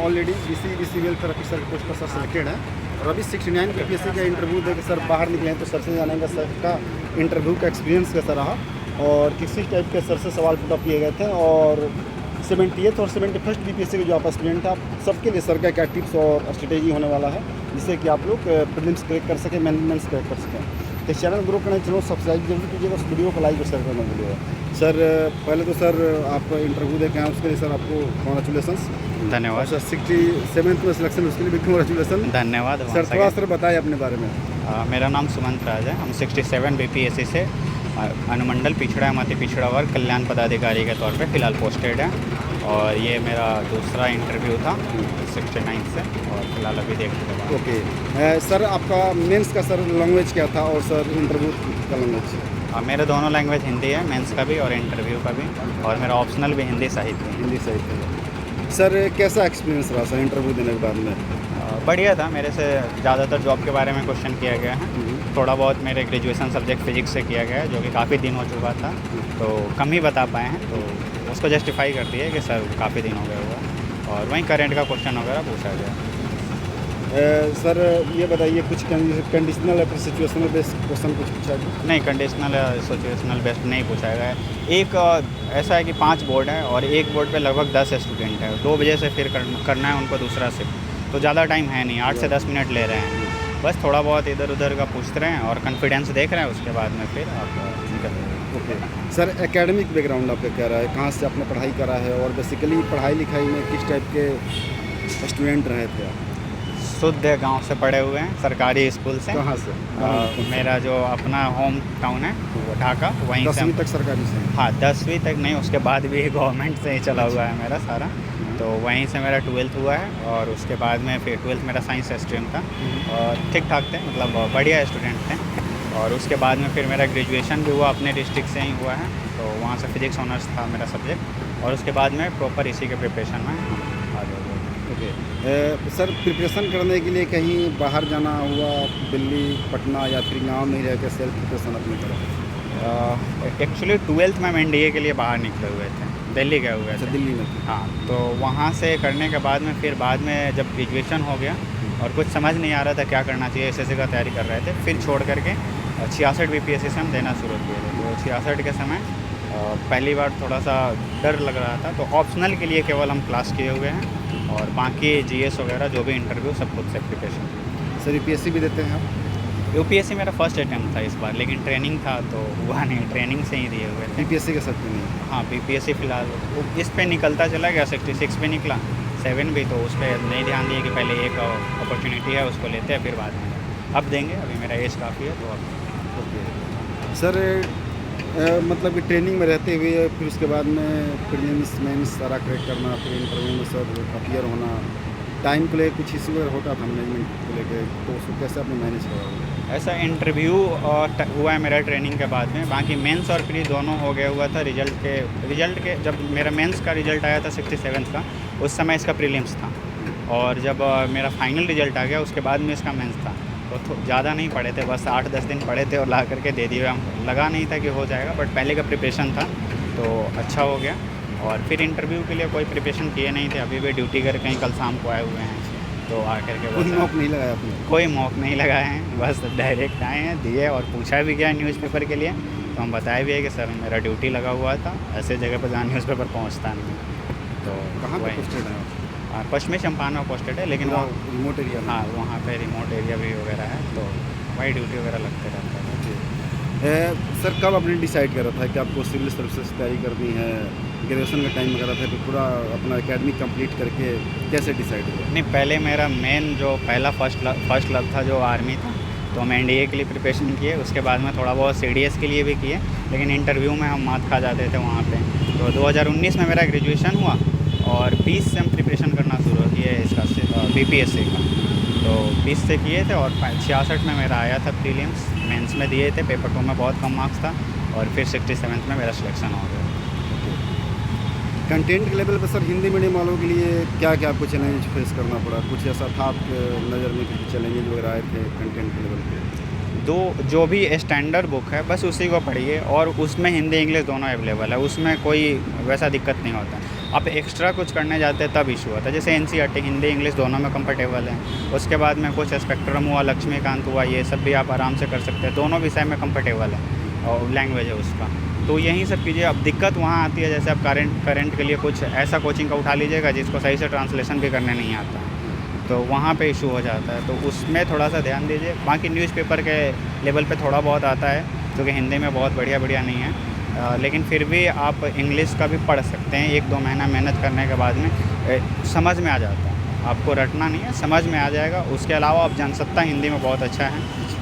Already BC welfare officer के post पर sir selected है और अभी 69 BPSC का इंटरव्यू देकर सर बाहर निकले हैं। तो सर से जानेंगे सर का इंटरव्यू का एक्सपीरियंस कैसा रहा और किस टाइप के सर से सवाल पुटअप किए गए थे और 70th और 71st BPSC के जो आपका स्टूडेंट था सबके लिए सर का क्या टिप्स और स्ट्रेटेजी होने वाला है जिससे कि आप लोग प्रीलिम्स क्रैक कर सकें, मेंस क्रैक कर सकें। तो चैनल ग्रो करना चैनल सब्सक्राइब जरूर कीजिएगा, उस वीडियो को लाइक और शेयर करना भूलिएगा। सर पहले तो सर आप इंटरव्यू देखे हैं उसके लिए सर आपको कॉन्ग्रेचुलेसन्स। धन्यवाद सर 67th में सिलेक्शन उसके लिए भी कॉन्ग्रेचुलेसन। धन्यवाद सर थोड़ा सर बताएं अपने बारे में। मेरा नाम सुमंत राज है। हम 67 BPSC से अनुमंडल पिछड़ा मध्य पिछड़ा वर्ग कल्याण पदाधिकारी के तौर पे फ़िलहाल पोस्टेड है और ये मेरा दूसरा इंटरव्यू था 69 से और फिलहाल अभी देख रहे हैं। ओके सर आपका मेंस का सर लैंग्वेज क्या था और सर इंटरव्यू का लैंग्वेज? मेरे दोनों लैंग्वेज हिंदी है, मेंस का भी और इंटरव्यू का भी, और मेरा ऑप्शनल भी हिंदी साहित्य है। हिंदी साहित्य। सर कैसा एक्सपीरियंस रहा सर इंटरव्यू देने के बाद में? बढ़िया था। मेरे से ज़्यादातर जॉब के बारे में क्वेश्चन किया गया है। थोड़ा बहुत मेरे ग्रेजुएशन सब्जेक्ट फिजिक्स से किया गया है जो कि काफ़ी दिन हो चुका था तो कम ही बता पाए हैं, तो उसको जस्टिफाई करती है कि सर काफ़ी दिन हो गया हुआ और वहीं करेंट का क्वेश्चन वगैरह पूछा गया। सर ये बताइए कुछ कंडीशनल या फिर सिचुएशनल बेस्ड क्वेश्चन कुछ पूछा गया? नहीं, कंडीशनल या सिचुएशनल बेस्ड नहीं पूछा गया है। एक ऐसा है कि 5 बोर्ड है और एक बोर्ड पे लगभग 10 स्टूडेंट है। 2 बजे से फिर करना है उनको दूसरा शिफ्ट, तो ज़्यादा टाइम है नहीं, 8 से 10 मिनट ले रहे हैं। बस थोड़ा बहुत इधर उधर का पूछते रहे हैं और कॉन्फिडेंस देख रहे हैं, उसके बाद में फिर आप निकल रहे हैं। ओके सर एकेडमिक बैकग्राउंड आपका क्या रहा है, कहाँ से आपने पढ़ाई करा है और बेसिकली पढ़ाई लिखाई में किस टाइप के स्टूडेंट रहे थे आप? शुद्ध गांव से पढ़े हुए हैं, सरकारी स्कूल से। कहाँ से? मेरा जो अपना होम टाउन है वो ढाका, वहीं से 10वीं तक सरकारी से? हाँ 10वीं तक नहीं, उसके बाद भी गवर्नमेंट से ही चला हुआ है मेरा सारा। तो वहीं से मेरा 12th हुआ है और उसके बाद में फिर 12th मेरा साइंस स्ट्रीम था और ठीक ठाक थे, मतलब बढ़िया स्टूडेंट थे। और उसके बाद में फिर मेरा ग्रेजुएशन भी हुआ अपने डिस्ट्रिक्ट से ही हुआ है, तो वहाँ से फिजिक्स ऑनर्स था मेरा सब्जेक्ट और उसके बाद में प्रॉपर इसी के प्रिपरेशन में आ गया। ओके सर प्रिपरेशन करने के लिए कहीं बाहर जाना हुआ, दिल्ली, पटना या फिर गाँव में ही रह कर सेल्फ प्रिपरेशन अपनी करा? एक्चुअली 12th में हम NDA के लिए बाहर निकले हुए थे, दिल्ली गए हुए थे। दिल्ली में? हाँ, तो वहाँ से करने के बाद में फिर बाद में जब ग्रेजुएशन हो गया और कुछ समझ नहीं आ रहा था क्या करना चाहिए, SSC का तैयारी कर रहे थे, फिर छोड़ करके 66 BPSC से हम देना शुरू किए थे। तो 66 के समय पहली बार थोड़ा सा डर लग रहा था, तो ऑप्शनल के लिए केवल हम क्लास किए हुए हैं और बाकी GS वगैरह जो भी इंटरव्यू सब खुद से प्रिपरेशन। सर UPSC भी देते हैं आप? UPSC मेरा फर्स्ट अटैम्प्ट था इस बार, लेकिन ट्रेनिंग था तो हुआ नहीं, ट्रेनिंग से ही दिए हुए थे। BPSC के साथ में नहीं? हाँ BPSC फ़िलहाल इस पे निकलता चला गया, 66 पे निकला, 7 भी, तो उस पर नहीं ध्यान दिए कि पहले एक अपॉर्चुनिटी है उसको लेते हैं फिर बाद में अब देंगे। अभी मेरा एज काफ़ी है तो अब। ओके सर मतलब कि ट्रेनिंग में रहते हुए फिर उसके बाद में प्रीलिम्स मेंस सारा क्रैक करना, फिर इंटरव्यू में सब अपीयर होना, टाइम को लेकर कुछ इशू होता था मैनेजमेंट को लेकर, तो उसको कैसे आपने मैनेज करा? ऐसा इंटरव्यू हुआ है मेरा ट्रेनिंग के बाद में, बाकी मेंस और प्री दोनों हो गया हुआ था। रिजल्ट के जब मेरा मेंस का रिजल्ट आया था 67 का, उस समय इसका प्रीलिम्स था और जब मेरा फाइनल रिजल्ट आ गया उसके बाद में इसका मेंस था। तो ज़्यादा नहीं पढ़े थे, बस 8-10 दिन पढ़े थे और ला करके दे दिए। हम लगा नहीं था कि हो जाएगा, बट पहले का प्रिपरेशन था तो अच्छा हो गया। और फिर इंटरव्यू के लिए कोई प्रिपरेशन किए नहीं थे, अभी भी ड्यूटी कर कहीं कल शाम को आए हुए हैं, तो आकर के कोई मौक नहीं लगाया आपने? कोई मौक नहीं लगाए हैं, बस डायरेक्ट आए हैं, दिए और पूछा भी गया न्यूज़पेपर के लिए, तो हम बताए भी है कि सर मेरा ड्यूटी लगा हुआ था, ऐसे जगह पर जहाँ न्यूज़पेपर पहुँचता नहीं। तो कहाँ पे पोस्टेड है? पश्चिमी चंपारण में पोस्टेड है, लेकिन वहाँ रिमोट एरिया? हाँ वहाँ पे रिमोट एरिया भी वगैरह है, तो वही ड्यूटी वगैरह लगते रहता है। सर कब आपने डिसाइड करा था कि आपको सिविल सर्विसेज तैयारी करनी है? ग्रेजुएशन का टाइम करा था फिर पूरा अपना एकेडमिक कंप्लीट करके कैसे डिसाइड हुआ? नहीं, पहले मेरा मेन जो पहला फर्स्ट लव था जो आर्मी था, तो हम NDA के लिए प्रिपरेशन किए, उसके बाद में थोड़ा बहुत CDS के लिए भी किए, लेकिन इंटरव्यू में हम मात खा जाते थे वहाँ पे। तो 2019 में मेरा ग्रेजुएशन हुआ और 20 से हम प्रिपरेशन करना शुरू किए इसका BPSC का, तो 20 से किए थे और 66 में मेरा आया था प्रीलिम्स, मेंस में दिए थे, पेपर 2 में बहुत कम मार्क्स था और फिर 67 में मेरा सिलेक्शन हो गया। कंटेंट के लेवल पर सर हिंदी मीडियम वालों के लिए क्या क्या आपको चैलेंज फेस करना पड़ा? कुछ ऐसा था आपके नज़र में कुछ चैलेंजेस वगैरह आए थे कंटेंट के लेवल पे? जो भी स्टैंडर्ड बुक है बस उसी को पढ़िए और उसमें हिंदी इंग्लिश दोनों अवेलेबल है, उसमें कोई वैसा दिक्कत नहीं होता। आप एक्स्ट्रा कुछ करने जाते हैं तब इशू होता है। जैसे NCERT हिंदी इंग्लिश दोनों में कंफर्टेबल हैं। उसके बाद में कुछ स्पेक्ट्रम हुआ, लक्ष्मीकांत हुआ, ये सब भी आप आराम से कर सकते हैं, दोनों विषय में कंफर्टेबल है और लैंग्वेज है उसका। तो यही सब कीजिए। अब दिक्कत वहाँ आती है जैसे आप करंट के लिए कुछ ऐसा कोचिंग का उठा लीजिएगा जिसको सही से ट्रांसलेशन भी करने नहीं आता, तो वहाँ पे इशू हो जाता है। तो उसमें थोड़ा सा ध्यान दीजिए। बाकी न्यूज़पेपर के लेवल पे थोड़ा बहुत आता है, जो कि हिंदी में बहुत बढ़िया नहीं है, लेकिन फिर भी आप इंग्लिश का भी पढ़ सकते हैं। 1-2 महीना मेहनत करने के बाद में समझ में आ जाता है। आपको रटना नहीं है, समझ में आ जाएगा। उसके अलावा आप जनसत्ता हिंदी में बहुत अच्छा है,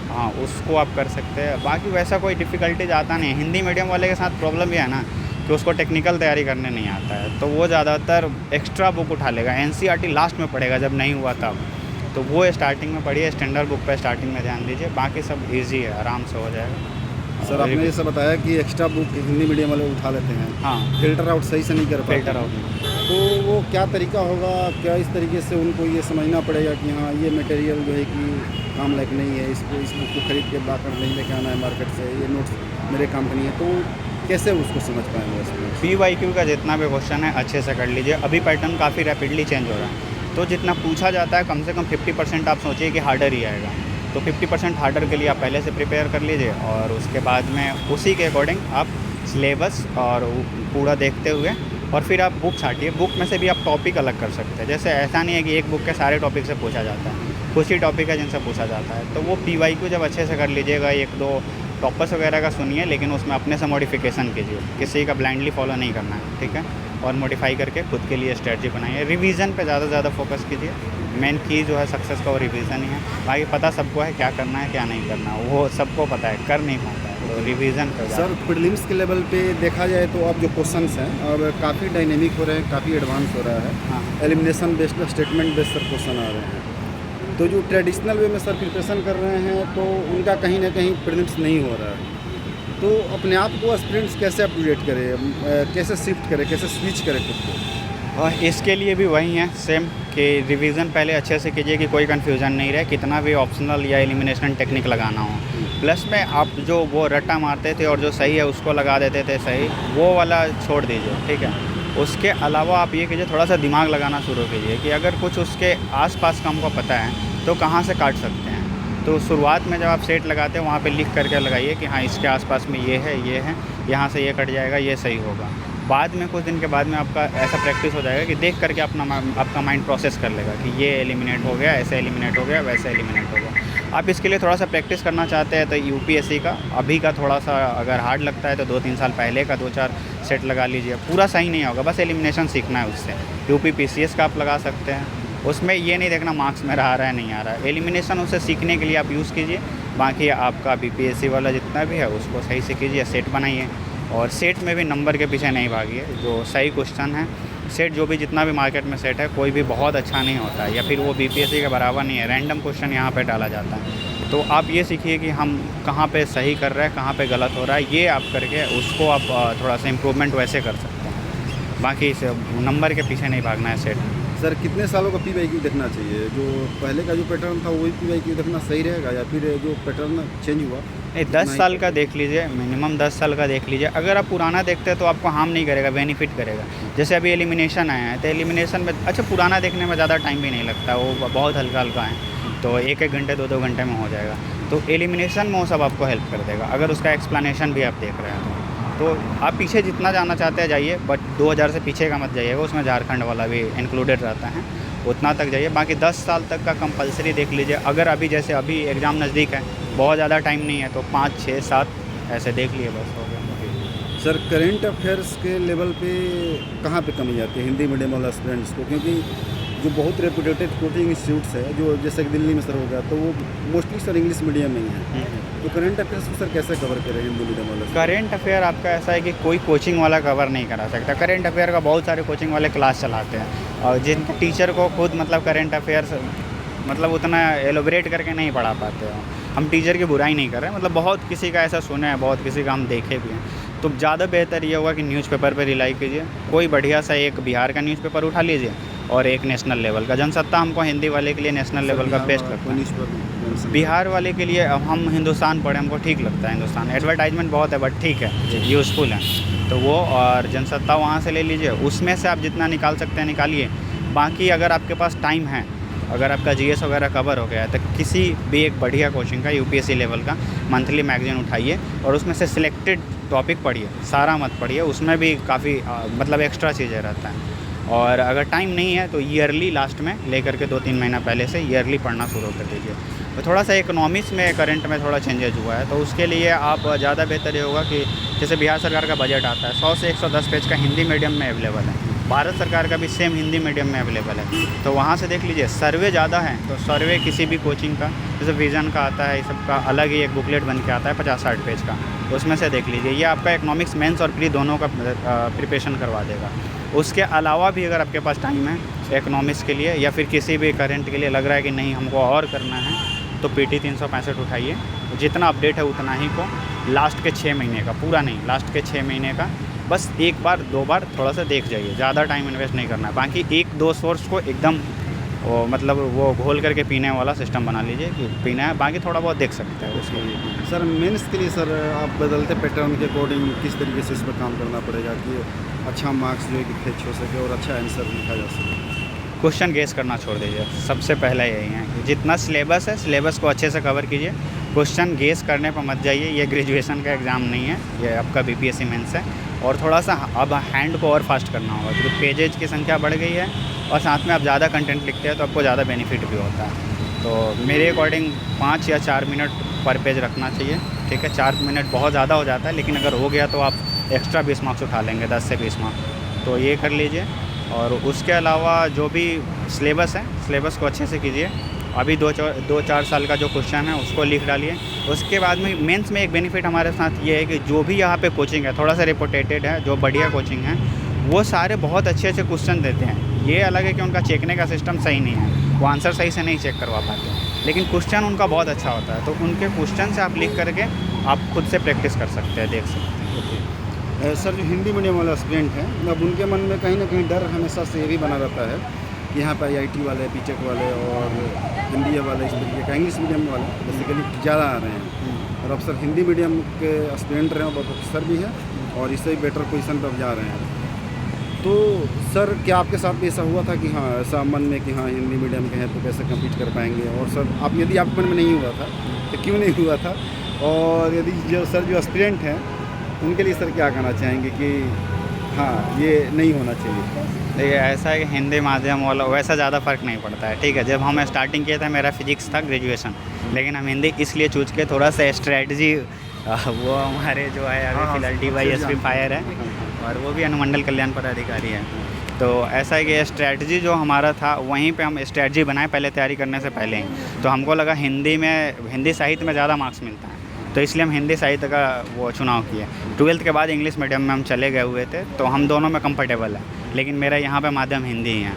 हाँ उसको आप कर सकते हैं। बाकी वैसा कोई डिफ़िकल्टीज आता नहीं है। हिंदी मीडियम वाले के साथ प्रॉब्लम ये है ना कि उसको टेक्निकल तैयारी करने नहीं आता है, तो वो ज़्यादातर एक्स्ट्रा बुक उठा लेगा। NCERT लास्ट में पढ़ेगा जब नहीं हुआ तब, तो वो स्टार्टिंग में पढ़िए। स्टैंडर्ड बुक पे स्टार्टिंग में ध्यान दीजिए, बाकी सब ईजी है, आराम से हो जाएगा। सर आपने ये सब बताया कि एक्स्ट्रा बुक हिंदी मीडियम वाले उठा लेते हैं, हाँ, फिल्टर आउट सही से नहीं कर पाते, फिल्टर आउट। तो वो क्या तरीका होगा? क्या इस तरीके से उनको ये समझना पड़ेगा कि हाँ ये मटेरियल जो है कि काम लायक नहीं है, इस बुक को खरीद के लाकर नहीं लेके आना है मार्केट से, ये नोट्स मेरे काम का नहीं है, तो कैसे उसको समझ पाएंगे उसमें? PYQ का जितना भी क्वेश्चन है अच्छे से कर लीजिए। अभी पैटर्न काफ़ी रैपिडली चेंज हो रहा है, तो जितना पूछा जाता है कम से कम 50% आप सोचिए कि हार्डर ही आएगा। तो 50% हार्डर के लिए आप पहले से प्रिपेयर कर लीजिए, और उसके बाद में उसी के अकॉर्डिंग आप सिलेबस और पूरा देखते हुए और फिर आप बुक छाटिए। बुक में से भी आप टॉपिक अलग कर सकते हैं। जैसे ऐसा नहीं है कि एक बुक के सारे टॉपिक से पूछा जाता है, कुछ ही टॉपिक है जिनसे पूछा जाता है। तो वो PYQ जब अच्छे से कर लीजिएगा, 1-2 टॉपर्स वगैरह का सुनिए, लेकिन उसमें अपने से मॉडिफिकेशन कीजिए, किसी का ब्लाइंडली फॉलो नहीं करना है, ठीक है। और मॉडिफाई करके खुद के लिए स्ट्रेटजी बनाइए। रिवीजन पे ज़्यादा फोकस कीजिए। मेन की जो है सक्सेस का वो रिवीजन ही है। बाकी पता सबको है क्या करना है क्या नहीं करना, वो सबको पता है, कर नहीं पाता है, तो रिवीजन पे सर प्रीलिम्स के लेवल पे देखा जाए तो अब जो क्वेश्चंस हैं अब काफ़ी डायनेमिक हो रहे हैं, काफ़ी एडवांस हो रहा है। हाँ, elimination based, statement based sir question आ रहे हैं। तो जो ट्रेडिशनल वे में सर प्रिपरेशन कर रहे हैं तो उनका कहीं ना कहीं प्रीलिम्स नहीं हो रहा है। तो अपने आप को एस्पिरेंट्स कैसे अप टू डेट करें, कैसे शिफ्ट करें, कैसे स्विच करें खुद को? और इसके लिए भी वही है सेम कि रिवीजन पहले अच्छे से कीजिए कि कोई कन्फ्यूज़न नहीं रहे, कितना भी ऑप्शनल या एलिमिनेशन टेक्निक लगाना हो। प्लस में आप जो वो रट्टा मारते थे और जो सही है उसको लगा देते थे सही, वो वाला छोड़ दीजिए, ठीक है। उसके अलावा आप ये कीजिए, थोड़ा सा दिमाग लगाना शुरू कीजिए कि अगर कुछ उसके आसपास का हमको पता है तो कहाँ से काट सकते हैं। तो शुरुआत में जब आप सेट लगाते हैं वहाँ पे लिख करके लगाइए कि हाँ इसके आसपास में ये है, यहाँ से ये कट जाएगा, ये सही होगा। बाद में कुछ दिन के बाद में आपका ऐसा प्रैक्टिस हो जाएगा कि देख करके आपका माइंड प्रोसेस कर लेगा कि ये एलिमिनेट हो गया, ऐसे एलिमिनेट हो गया, वैसे एलिमिनेट हो गया। आप इसके लिए थोड़ा सा प्रैक्टिस करना चाहते हैं तो UPSC का अभी का थोड़ा सा अगर हार्ड लगता है तो 2-3 साल पहले का 2-4 सेट लगा लीजिए। पूरा सही नहीं होगा, बस एलिमिनेशन सीखना है उससे। UP PCS का आप लगा सकते हैं, उसमें ये नहीं देखना मार्क्स मेरा आ रहा है नहीं आ रहा है। एलिमिनेशन उसे सीखने के लिए आप यूज़ कीजिए। बाकी आपका BPSC वाला जितना भी है उसको सही से कीजिए, सेट बनाइए। और सेट में भी नंबर के पीछे नहीं भागिए, जो सही क्वेश्चन है। सेट जो भी जितना भी मार्केट में सेट है कोई भी बहुत अच्छा नहीं होता है, या फिर वो BPSC के बराबर नहीं है। रैंडम क्वेश्चन यहाँ पे डाला जाता है। तो आप ये सीखिए कि हम कहाँ पे सही कर रहे हैं, कहाँ पे गलत हो रहा है, ये आप करके उसको आप थोड़ा सा इम्प्रूवमेंट वैसे कर सकते हैं। बाकी से नंबर के पीछे नहीं भागना है सेट में। सर कितने सालों का PYQ देखना चाहिए? जो पहले का जो पैटर्न था वही PYQ देखना सही रहेगा, या फिर जो पैटर्न चेंज हुआ? नहीं, 10 साल का देख लीजिए, मिनिमम 10 साल का देख लीजिए। अगर आप पुराना देखते हैं तो आपको हार्म नहीं करेगा, बेनिफिट करेगा। जैसे अभी एलिमिनेशन आया है तो एलिमिनेशन में अच्छा पुराना देखने में ज़्यादा टाइम भी नहीं लगता, वो बहुत हल्का है, तो 1-1 घंटे 2-2 घंटे में हो जाएगा। तो एलिमिनेशन में वो सब आपको हेल्प कर देगा। अगर उसका एक्सप्लेनेशन भी आप देख रहे हैं तो आप पीछे जितना जाना चाहते हैं जाइए, बट 2000 से पीछे का मत जाइएगा, उसमें झारखंड वाला भी इंक्लूडेड रहता है, उतना तक जाइए। बाकी 10 साल तक का कंपलसरी देख लीजिए। अगर अभी जैसे अभी एग्ज़ाम नज़दीक है, बहुत ज़्यादा टाइम नहीं है, तो 5, 6, 7 ऐसे देख लिए बस हो गया। सर करेंट अफेयर्स के लेवल पे कहाँ पे कमी आती है हिंदी मीडियम वाला स्टूडेंट्स को? क्योंकि जो बहुत रेपुटेटेड कोचिंग इंस्टीट्यूट्स है, जो जैसे कि दिल्ली में सर हो गया, तो वो मोस्टली सर इंग्लिश मीडियम में ही है। तो करेंट अफेयर्स को सर कैसे कवर करें हिंदी मीडियम वाला? करेंट अफेयर आपका ऐसा है कि कोई कोचिंग वाला कवर नहीं करा सकता। करेंट अफेयर का बहुत सारे कोचिंग वाले क्लास चलाते हैं, और जिन टीचर को खुद मतलब करेंट अफेयर्स मतलब उतना एलोबरेट करके नहीं पढ़ा पाते हो। हम टीचर की बुराई नहीं कर रहे हैं, मतलब बहुत किसी का ऐसा सुने हैं, बहुत किसी का हम देखे भी हैं। तो ज़्यादा बेहतर ये होगा कि न्यूज़पेपर पर रिलाई कीजिए। कोई बढ़िया सा एक बिहार का न्यूज़पेपर उठा लीजिए और एक नेशनल लेवल का। जनसत्ता हमको हिंदी वाले के लिए नेशनल लेवल का बेस्ट लगता है। बिहार वाले के लिए हम हिंदुस्तान पढ़े, हमको ठीक लगता है हिंदुस्तान। एडवर्टाइजमेंट बहुत है बट ठीक है, यूज़फुल है। तो वो और जनसत्ता वहाँ से ले लीजिए, उसमें से आप जितना निकाल सकते हैं निकालिए। बाकी अगर आपके पास टाइम है, अगर आपका जीएस वगैरह कवर हो गया है, तो किसी भी एक बढ़िया कोचिंग का यूपीएससी लेवल का मंथली मैगजीन उठाइए और उसमें से सिलेक्टेड टॉपिक पढ़िए, सारा मत पढ़िए, उसमें भी काफ़ी मतलब एक्स्ट्रा चीज़ें रहता है। और अगर टाइम नहीं है तो ईयरली लास्ट में लेकर के 2-3 महीना पहले से ईयरली पढ़ना शुरू कर दीजिए। तो थोड़ा सा इकोनॉमिक्स में करंट में थोड़ा चेंजेज हुआ है, तो उसके लिए आप ज़्यादा बेहतर ये होगा कि जैसे बिहार सरकार का बजट आता है 100 से 110 पेज का हिंदी मीडियम में अवेलेबल है, भारत सरकार का भी सेम हिंदी मीडियम में अवेलेबल है, तो वहाँ से देख लीजिए। सर्वे ज़्यादा है तो सर्वे किसी भी कोचिंग का, जैसे विज़न का आता है, ये सब का अलग ही एक बुकलेट बन के आता है 50-60 पेज का, उसमें से देख लीजिए। ये आपका इकोनॉमिक्स मेंस और प्री दोनों का प्रिपरेशन करवा देगा। उसके अलावा भी अगर आपके पास टाइम है इकोनॉमिक्स के लिए या फिर किसी भी करंट के लिए लग रहा है कि नहीं हमको और करना है, तो पीटी 365 उठाइए, जितना अपडेट है उतना ही को लास्ट के 6 महीने का, पूरा नहीं, लास्ट के 6 महीने का बस 1 बार 2 बार थोड़ा सा देख जाइए, ज़्यादा टाइम इन्वेस्ट नहीं करना है। बाकी 1-2 सोर्स को एकदम मतलब वो घोल करके पीने वाला सिस्टम बना लीजिए कि पीना है, बाकी थोड़ा बहुत देख सकते हैं उसको। सर मेंस के लिए सर आप बदलते पैटर्न के अकॉर्डिंग किस तरीके से इस पर काम करना पड़ेगा कि अच्छा मार्क्स जो है कि फेच हो सके और अच्छा आंसर लिखा जा सके? क्वेश्चन गेस करना छोड़ दीजिए, सबसे पहला यही है कि जितना सिलेबस है सिलेबस को अच्छे से कवर कीजिए, क्वेश्चन गेस करने पर मत जाइए। ये ग्रेजुएशन का एग्ज़ाम नहीं है, ये आपका बीपीएससी मेंस है। और थोड़ा सा अब हैंड को और फास्ट करना होगा क्योंकि पेजेज की संख्या बढ़ गई है और साथ में आप ज़्यादा कंटेंट लिखते हैं तो आपको ज़्यादा बेनिफिट भी होता है। तो मेरे अकॉर्डिंग 5 या 4 मिनट पर पेज रखना चाहिए, ठीक है। 4 मिनट बहुत ज़्यादा हो जाता है, लेकिन अगर हो गया तो आप एक्स्ट्रा 20 मार्क्स उठा लेंगे, 10 से 20 मार्क्स, तो ये कर लीजिए। और उसके अलावा जो भी सिलेबस है सिलेबस को अच्छे से कीजिए। अभी 2-4 साल का जो क्वेश्चन है उसको लिख डालिए। उसके बाद में मेंस में एक बेनिफिट हमारे साथ ये है कि जो भी यहाँ पे कोचिंग है थोड़ा सा रिपोर्टेटेड है, जो बढ़िया कोचिंग है वो सारे बहुत अच्छे अच्छे क्वेश्चन देते हैं। ये अलग है कि उनका चेकने का सिस्टम सही नहीं है, वो आंसर सही से नहीं चेक करवा पाते, लेकिन क्वेश्चन उनका बहुत अच्छा होता है, तो उनके क्वेश्चन से आप लिख करके आप खुद से प्रैक्टिस कर सकते हैं, देख सकते हैं। सर जो हिंदी मीडियम वाला स्टूडेंट है, अब उनके मन में कहीं ना कहीं डर हमेशा से ये भी बना रहता है कि यहाँ पर IIT वाले, बीटेक वाले और हिंदी वाले, इस तरीके का इंग्लिश मीडियम वाले बेसिकली ज़्यादा आ रहे हैं, और अब सर हिंदी मीडियम के स्टूडेंट रहे हैं, बहुत ऑफिसर भी हैं और इससे भी बेटर पोजीशन पर जा रहे हैं। तो सर क्या आपके साथ भी ऐसा हुआ था कि हाँ ऐसा मन में कि हाँ हिंदी मीडियम के हैं तो कैसे कम्पीट कर पाएंगे, और सर आप यदि आपके मन में नहीं हुआ था तो क्यों नहीं हुआ था, और यदि जो एस्पिरेंट हैं उनके लिए सर क्या कहना चाहेंगे कि हाँ ये नहीं होना चाहिए? देखिए ऐसा है कि हिंदी माध्यम वाला वैसा ज़्यादा फ़र्क नहीं पड़ता है, ठीक है। जब हम स्टार्टिंग किया था मेरा फिजिक्स था ग्रेजुएशन, लेकिन हम हिंदी इसलिए चूज के थोड़ा सा स्ट्रेटजी, वो हमारे जो है अभी फिलहाल DYSP फायर है और वो भी अनुमंडल कल्याण पदाधिकारी है। तो ऐसा है कि स्ट्रेटजी जो हमारा था वहीं पे हम स्ट्रेटजी बनाए पहले तैयारी करने से पहले ही, तो हमको लगा हिंदी साहित्य में ज़्यादा मार्क्स मिलता है, तो इसलिए हम हिंदी साहित्य का वो चुनाव किए। 12th के बाद इंग्लिश मीडियम में हम चले गए हुए थे, तो हम दोनों में कंफर्टेबल है, लेकिन मेरा यहाँ पे माध्यम हिंदी ही है,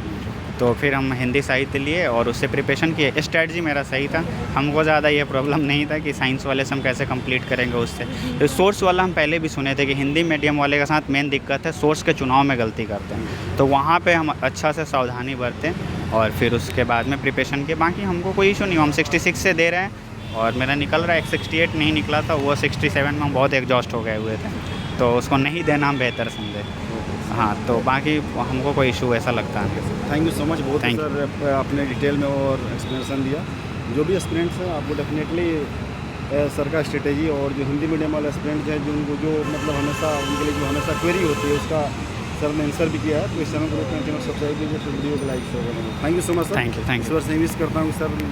तो फिर हम हिंदी साहित्य लिए और उससे प्रिपरेशन किए। स्ट्रेटजी मेरा सही था, हमको ज़्यादा ये प्रॉब्लम नहीं था कि साइंस वाले से हम कैसे कंप्लीट करेंगे उससे। तो सोर्स वाला हम पहले भी सुने थे कि हिंदी मीडियम वाले के साथ मेन दिक्कत है सोर्स के चुनाव में गलती करते हैं, तो वहाँ पर हम अच्छा से सावधानी बरतें और फिर उसके बाद में प्रिपरेशन के। बाकी हमको कोई इशू नहीं, हम 66 से दे रहे हैं और मेरा निकल रहा है, 68 नहीं निकला था, वो 67 में हम बहुत एग्जॉस्ट हो गए हुए थे, तो उसको नहीं देना हम बेहतर समझे। हाँ, तो बाकी हमको कोई इशू ऐसा लगता है। थैंक यू सो मच, बहुत सर आपने डिटेल में और एक्सप्लेनेशन दिया। जो भी एस्पिरेंट्स हैं आपको डेफिनेटली सर का स्ट्रेटेजी और जो हिंदी मीडियम वाले एस्पिरेंट हैं जो उनको जो मतलब हमेशा उनके लिए जो हमेशा क्वेरी होती है उसका सर ने आंसर भी किया है, तो इस चैनल को सब्सक्राइब कीजिए, वीडियो को लाइक शेयर करेंगे। Thank you so much sir. Thank you sir से विश करता हूँ सर